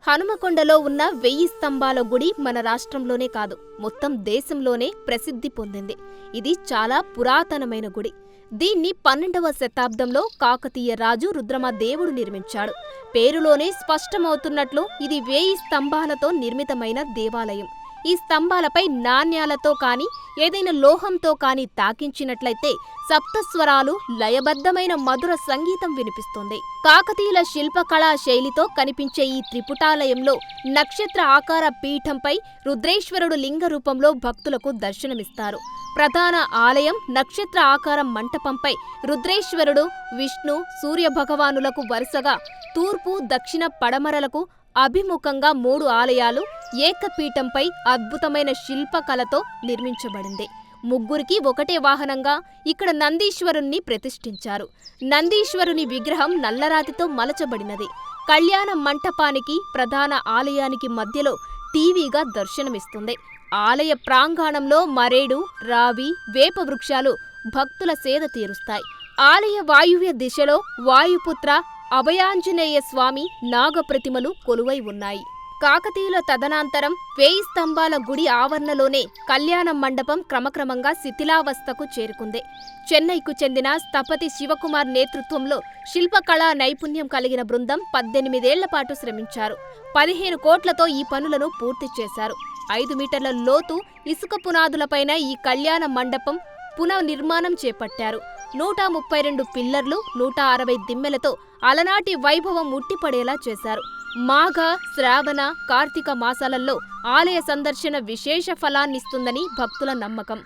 హనుమకొండలో ఉన్న 1000 స్తంభాల గుడి మన రాష్ట్రంలోనే కాదు, మొత్తం దేశంలోనే ప్రసిద్ధి పొందింది. ఇది చాలా పురాతనమైన గుడి. దీన్ని 12వ శతాబ్దంలో కాకతీయ రాజు రుద్రమదేవుడు నిర్మించాడు. పేరులోనే స్పష్టమవుతున్నట్లు ఇది 1000 స్తంభాలతో నిర్మితమైన దేవాలయం. ఈ స్తంభాలపై నాణ్యాలతో కాని ఏదైనా లోహంతో కాని తాకించినట్లయితే సప్తస్వరాలు లయబద్ధమైన మధుర సంగీతం వినిపిస్తుంది. కాకతీయుల శిల్పకళా శైలితో కనిపించే ఈ త్రిపుటాలయంలో నక్షత్ర ఆకార పీఠంపై రుద్రేశ్వరుడు లింగ రూపంలో భక్తులకు దర్శనమిస్తారు. ప్రధాన ఆలయం నక్షత్ర ఆకార మంటపంపై రుద్రేశ్వరుడు, విష్ణు, సూర్యభగవానులకు వరుసగా తూర్పు, దక్షిణ, పడమరలకు అభిముఖంగా 3 ఆలయాలు ఏకపీఠంపై అద్భుతమైన శిల్పకళతో నిర్మించబడింది. ముగ్గురికి ఒకటే వాహనంగా ఇక్కడ నందీశ్వరుణ్ణి ప్రతిష్ఠించారు. నందీశ్వరుని విగ్రహం నల్లరాతితో మలచబడినది. కళ్యాణ మంటపానికి, ప్రధాన ఆలయానికి మధ్యలో టీవీగా దర్శనమిస్తుంది. ఆలయ ప్రాంగణంలో మరేడు, రావి, వేప వృక్షాలు భక్తుల సేద తీరుస్తాయి. ఆలయ వాయువ్య దిశలో వాయుపుత్ర, అభయాంజనేయ స్వామి నాగప్రతిమలు కొలువై ఉన్నాయి. కాకతీయుల తదనంతరం 1000 స్తంభాల గుడి ఆవరణలోనే కళ్యాణ మండపం క్రమక్రమంగా శిథిలావస్థకు చేరుకుంది. చెన్నైకు చెందిన స్థపతి శివకుమార్ నేతృత్వంలో శిల్పకళా నైపుణ్యం కలిగిన బృందం 18 ఏళ్ల పాటు శ్రమించారు. 15 కోట్లతో ఈ పనులను పూర్తి చేశారు. 5 మీటర్ల లోతు ఇసుక పునాదులపైన ఈ కళ్యాణ మండపం పునర్నిర్మాణం చేపట్టారు. 132 పిల్లర్లు, 160 దిమ్మెలతో అలనాటి వైభవం ఉట్టిపడేలా చేశారు. మాఘ, శ్రావణ, కార్తీక మాసాలలో ఆలయ సందర్శన విశేష ఫలాన్నిస్తుందని భక్తుల నమ్మకం.